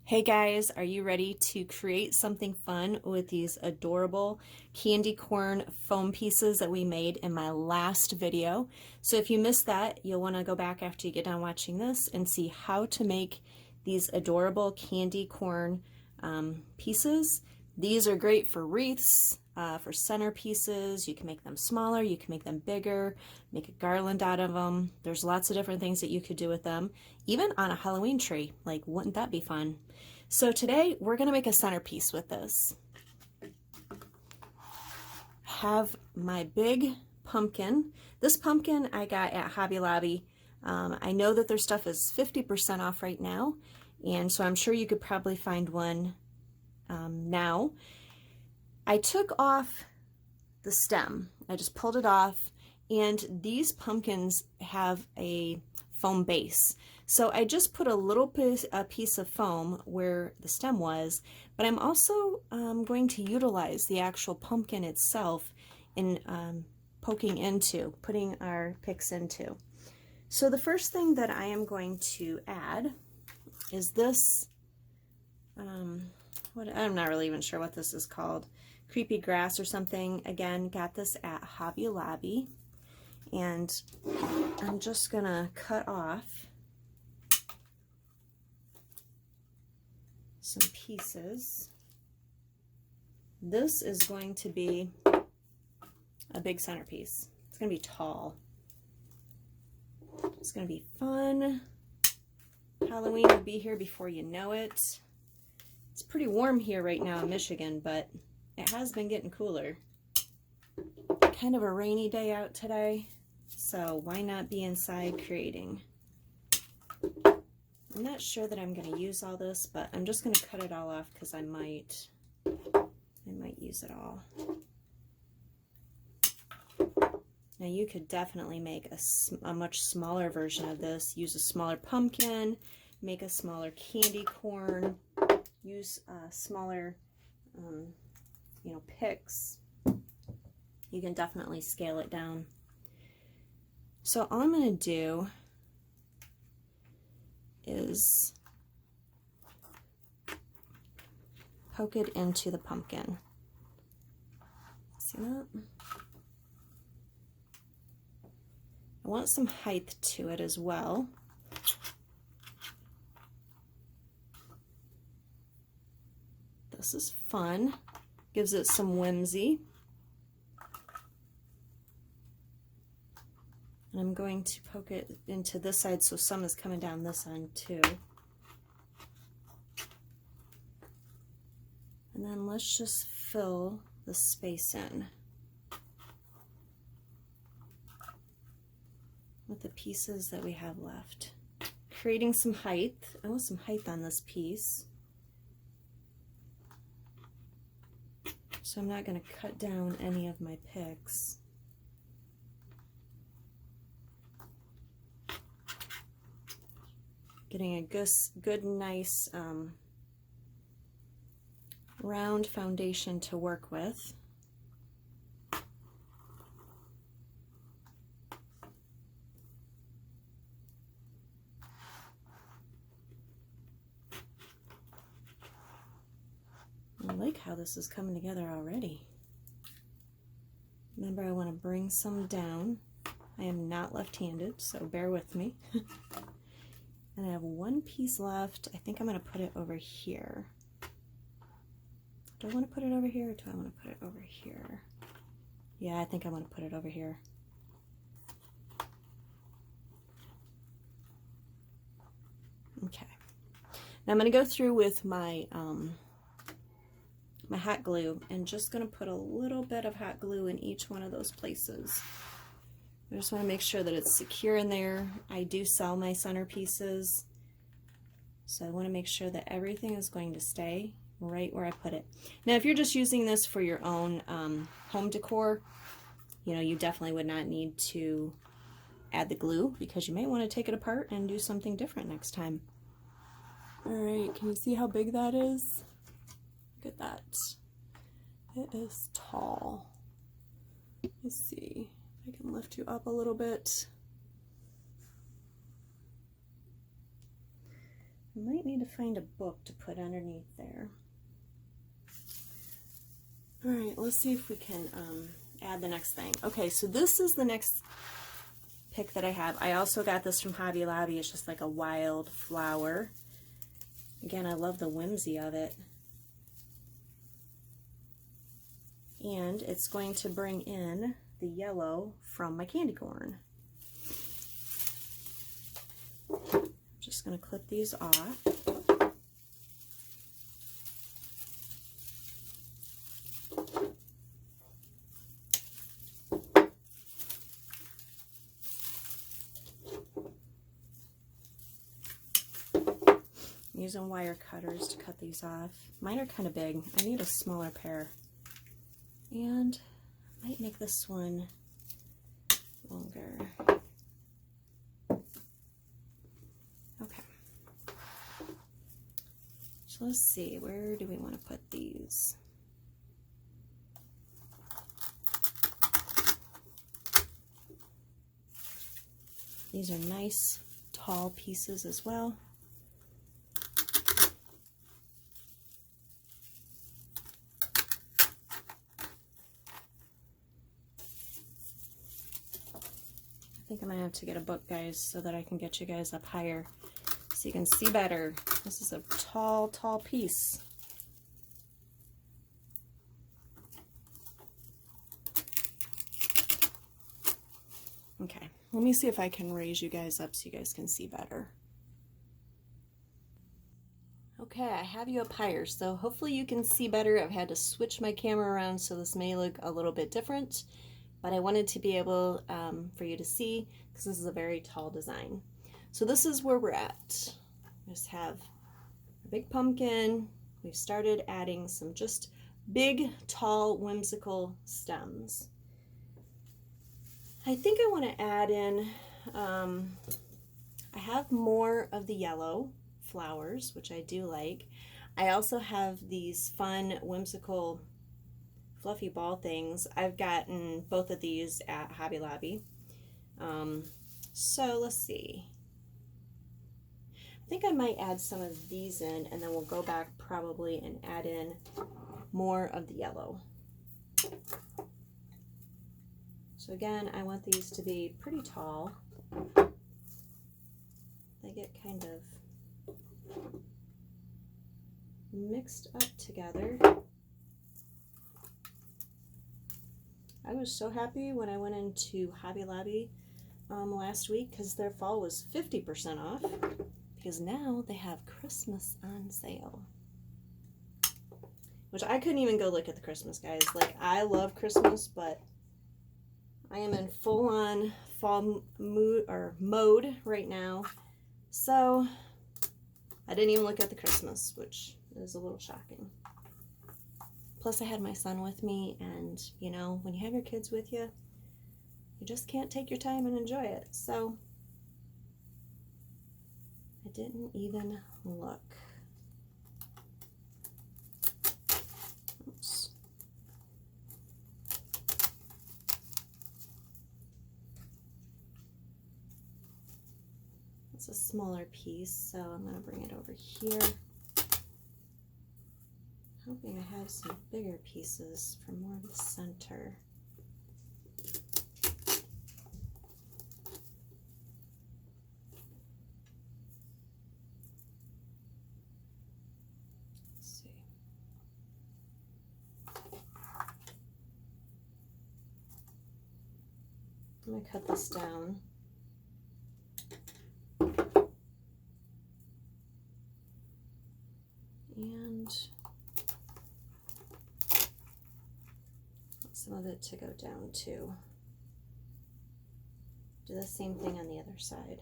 Hey guys, are you ready to create something fun with these adorable candy corn foam pieces that we made in my last video? So if you missed that, you'll want to go back after you get done watching this and see how to make these adorable candy corn pieces. These are great for wreaths, for centerpieces. You can make them smaller, you can make them bigger, make a garland out of them. There's lots of different things that you could do with them, even on a Halloween tree. Like, wouldn't that be fun? So today we're going to make a centerpiece with this. Have my big pumpkin. This pumpkin I got at Hobby Lobby. I know that their stuff is 50% off right now, and so I'm sure you could probably find one now. I took off the stem. I just pulled it off, and these pumpkins have a foam base. So I just put a little piece of foam where the stem was, but I'm also going to utilize the actual pumpkin itself in putting our picks into. So the first thing that I am going to add is this, I'm not really even sure what this is called, creepy grass or something. Again, got this at Hobby Lobby, and I'm just gonna cut off some pieces. This is going to be a big centerpiece. It's gonna be tall. It's gonna be fun. Halloween will be here before you know it. It's pretty warm here right now in Michigan, but it has been getting cooler. Kind of a rainy day out today, so why not be inside creating? I'm not sure that I'm going to use all this, but I'm just going to cut it all off because I might use it all. Now you could definitely make a much smaller version of this. Use a smaller pumpkin, make a smaller candy corn, use smaller picks. You can definitely scale it down. So all I'm going to do is poke it into the pumpkin. See that? I want some height to it as well. This is fun. Gives it some whimsy. And I'm going to poke it into this side so some is coming down this end too. And then let's just fill the space in with the pieces that we have left. Creating some height. I want some height on this piece. So I'm not going to cut down any of my picks. Getting a good nice round foundation to work with. I like how this is coming together already. Remember, I want to bring some down. I am not left-handed, so bear with me. And I have one piece left. I think I'm going to put it over here. Do I want to put it over here, or do I want to put it over here? Yeah, I think I want to put it over here. Okay. Now I'm going to go through with my my hot glue and just going to put a little bit of hot glue in each one of those places. I just want to make sure that it's secure in there. I do sell my centerpieces, so I want to make sure that everything is going to stay right where I put it. Now, if you're just using this for your own home decor, you definitely would not need to add the glue because you may want to take it apart and do something different next time. All right, can you see how big that is? Look at that. It is tall. Let's see. I can lift you up a little bit. I might need to find a book to put underneath there. All right, let's see if we can add the next thing. Okay, so this is the next pick that I have. I also got this from Hobby Lobby. It's just like a wild flower. Again, I love the whimsy of it. And it's going to bring in the yellow from my candy corn. I'm just going to clip these off. Using wire cutters to cut these off. Mine are kind of big. I need a smaller pair. And I might make this one longer. Okay. So let's see, where do we want to put these? These are nice, tall pieces as well. I think I'm gonna have to get a book, guys, so that I can get you guys up higher so you can see better. This is a tall, tall piece. Okay, let me see if I can raise you guys up so you guys can see better. Okay, I have you up higher, so hopefully you can see better. I've had to switch my camera around, so this may look a little bit different, but I wanted to be able for you to see, because this is a very tall design. So this is where we're at. We just have a big pumpkin. We've started adding some just big, tall, whimsical stems. I think I want to add in, I have more of the yellow flowers, which I do like. I also have these fun, whimsical, fluffy ball things. I've gotten both of these at Hobby Lobby. So let's see. I think I might add some of these in, and then we'll go back probably and add in more of the yellow. So again, I want these to be pretty tall. They get kind of mixed up together. I was so happy when I went into Hobby Lobby last week because their fall was 50% off, because now they have Christmas on sale. Which I couldn't even go look at the Christmas, guys. Like, I love Christmas, but I am in full-on fall mode right now. So I didn't even look at the Christmas, which is a little shocking. Plus, I had my son with me, and, you know, when you have your kids with you, you just can't take your time and enjoy it. So I didn't even look. Oops. It's a smaller piece, so I'm going to bring it over here. Hoping I have some bigger pieces for more of the center. Let's see. I'm going to cut this down. And some of it to go down too. Do the same thing on the other side.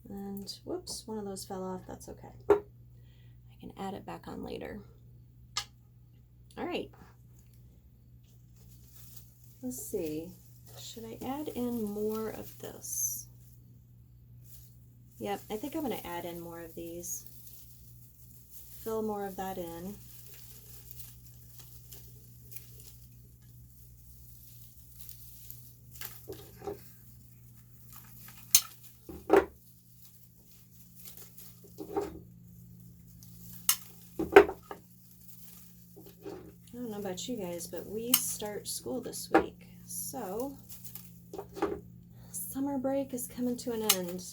And whoops, one of those fell off. That's okay. I can add it back on later. All right. Let's see. Should I add in more of this? Yep, I think I'm going to add in more of these. fill more of that in. I don't know about you guys, but we start school this week, so summer break is coming to an end.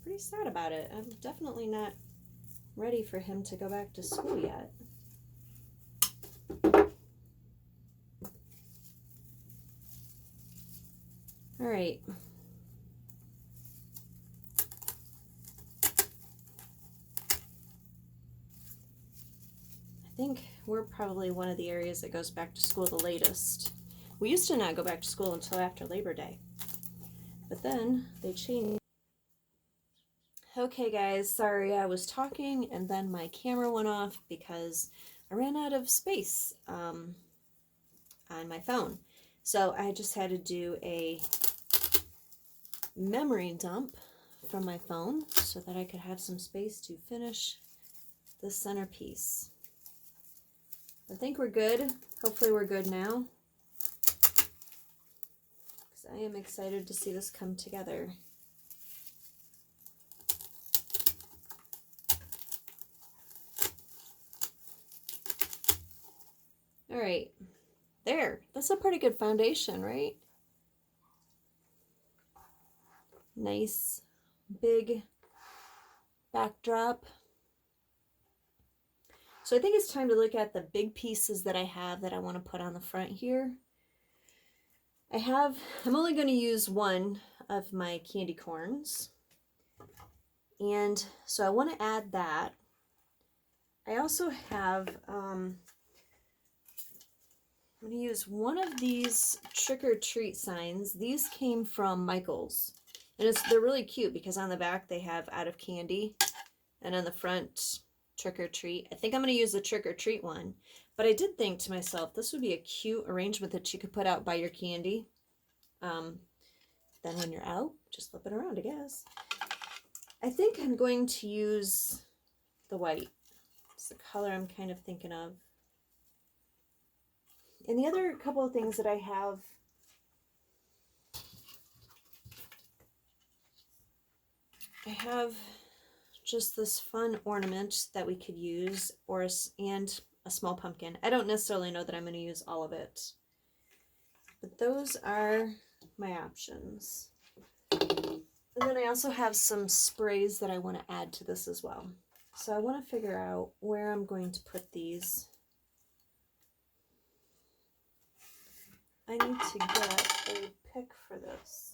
Pretty sad about it. I'm definitely not ready for him to go back to school yet. All right. I think we're probably one of the areas that goes back to school the latest. We used to not go back to school until after Labor Day, but then they changed. Okay guys, sorry, I was talking and then my camera went off because I ran out of space on my phone. So I just had to do a memory dump from my phone so that I could have some space to finish the centerpiece. I think we're good. Hopefully we're good now, because I am excited to see this come together. All right, there. That's a pretty good foundation, right? Nice big backdrop. So I think it's time to look at the big pieces that I have that I want to put on the front here. I'm only going to use one of my candy corns. And so I want to add that. I also have, I'm going to use one of these trick or treat signs. These came from Michael's. And they're really cute because on the back they have out of candy. And on the front, trick or treat. I think I'm going to use the trick or treat one, but I did think to myself this would be a cute arrangement that you could put out by your candy. Then when you're out, just flip it around, I guess. I think I'm going to use the white. It's the color I'm kind of thinking of. And the other couple of things that I have just this fun ornament that we could use, and a small pumpkin. I don't necessarily know that I'm going to use all of it, but those are my options. And then I also have some sprays that I want to add to this as well. So I want to figure out where I'm going to put these. I need to get a pick for this.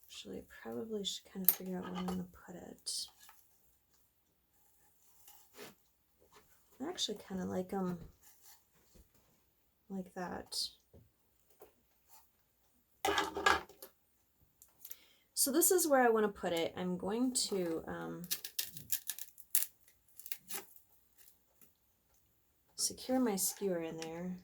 Actually, I probably should kind of figure out where I'm going to put it. I actually kind of like them like that. So this is where I want to put it. I'm going to secure my skewer in there.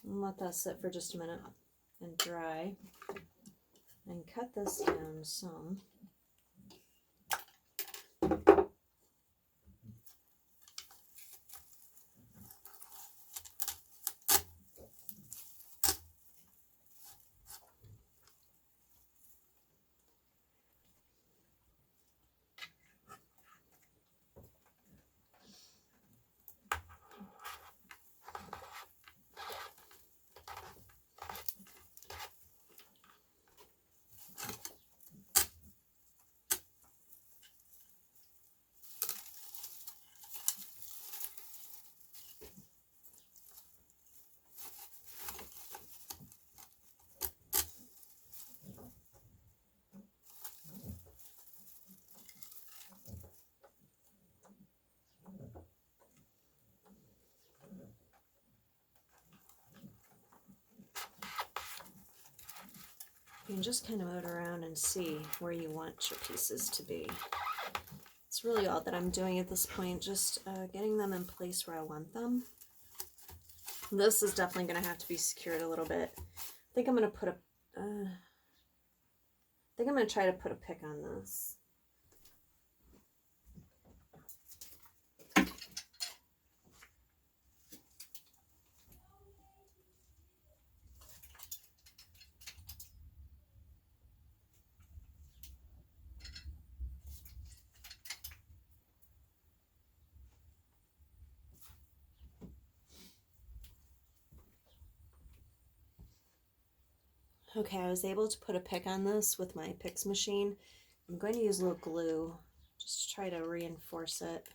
And let that sit for just a minute and dry. And cut this down some. You can just kind of move it around and see where you want your pieces to be. It's really all that I'm doing at this point, just getting them in place where I want them. This is definitely going to have to be secured a little bit. I think I'm going to put a, I think I'm going to try to put a pick on this. Okay, I was able to put a pick on this with my Pix machine. I'm going to use a little glue just to try to reinforce it.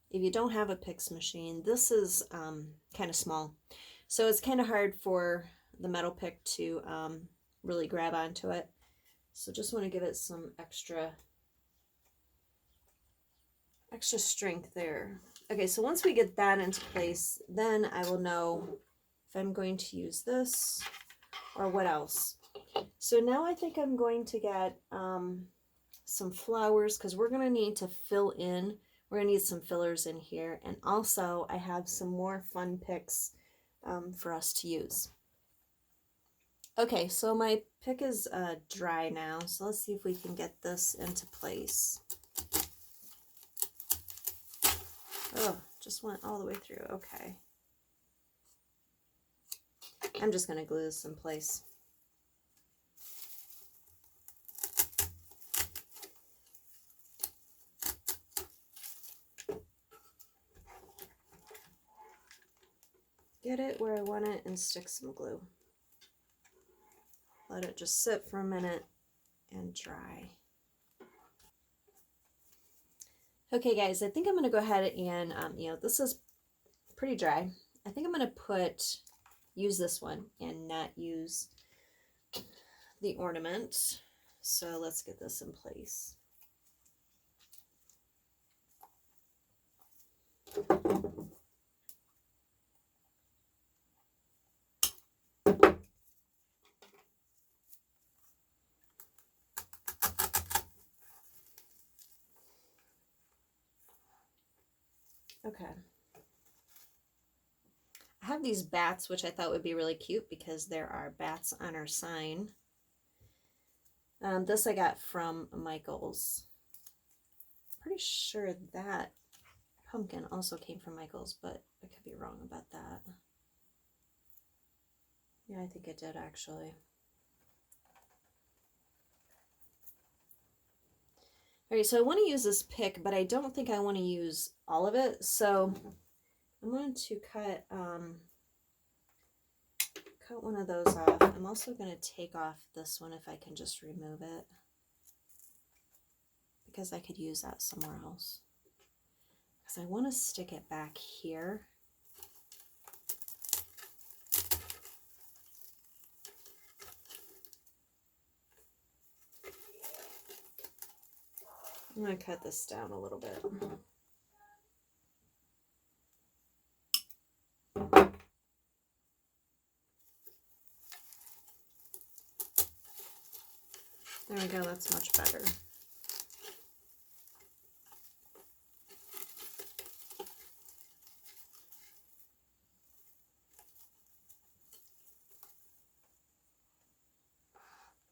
If you don't have a Pix machine, this is kind of small. So it's kind of hard for the metal pick to really grab onto it. So just want to give it some extra strength there. Okay, so once we get that into place, then I will know if I'm going to use this or what else. So now I think I'm going to get some flowers because we're going to need to fill in. We're going to need some fillers in here. And also I have some more fun picks for us to use. Okay, so my pick is dry now. So let's see if we can get this into place. Oh, just went all the way through. Okay. I'm just going to glue this in place. Get it where I want it and stick some glue. Let it just sit for a minute and dry. Okay guys, I think I'm going to go ahead and, this is pretty dry. I think I'm going to use this one and not use the ornament. So let's get this in place. Okay. I have these bats, which I thought would be really cute because there are bats on our sign. This I got from Michael's. Pretty sure that pumpkin also came from Michael's, but I could be wrong about that. Yeah, I think it did actually. All right, so I want to use this pick, but I don't think I want to use all of it. So I'm going to cut one of those off. I'm also going to take off this one if I can just remove it, because I could use that somewhere else. Because I want to stick it back here. I'm going to cut this down a little bit. There we go, that's much better.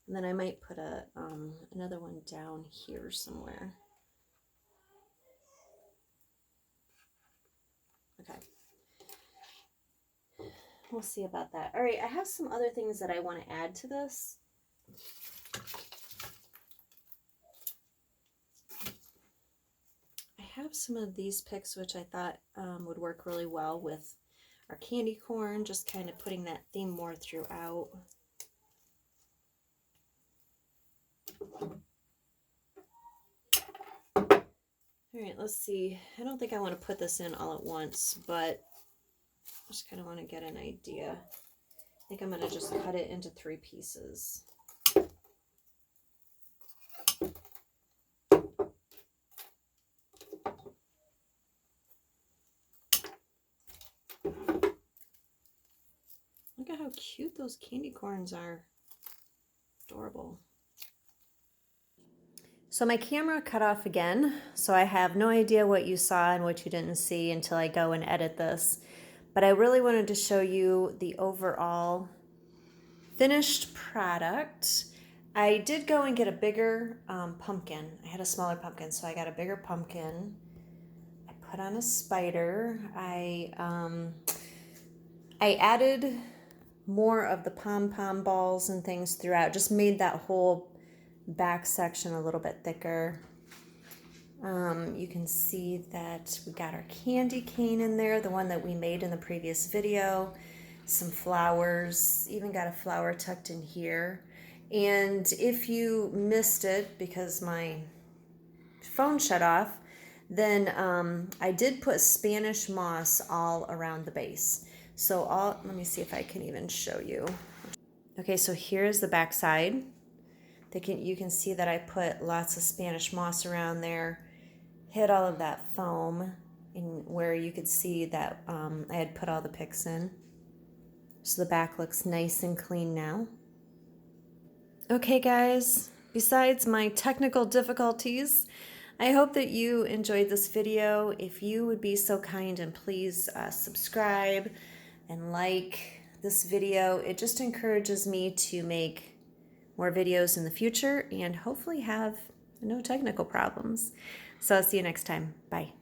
And then I might put another one down here somewhere. Okay. We'll see about that. All right, I have some other things that I want to add to this. I have some of these picks, which I thought would work really well with our candy corn, just kind of putting that theme more throughout. All right, let's see. I don't think I want to put this in all at once, but I just kind of want to get an idea. I think I'm going to just cut it into 3 pieces. Look at how cute those candy corns are. Adorable. So my camera cut off again, so I have no idea what you saw and what you didn't see until I go and edit this. But I really wanted to show you the overall finished product. I did go and get a bigger pumpkin. I had a smaller pumpkin, so I got a bigger pumpkin. I put on a spider. I added more of the pom-pom balls and things throughout. Just made that whole back section a little bit thicker. You can see that we got our candy cane in there, the one that we made in the previous video. Some flowers, even got a flower tucked in here. And if you missed it because my phone shut off, then I did put Spanish moss all around the base. So let me see if I can even show you. Okay, so here's the back side. You can see that I put lots of Spanish moss around there, hid all of that foam in where you could see that I had put all the picks in. So the back looks nice and clean now. Okay guys, besides my technical difficulties, I hope that you enjoyed this video. If you would be so kind and please subscribe and like this video. It just encourages me to make more videos in the future and hopefully have no technical problems. So I'll see you next time. Bye.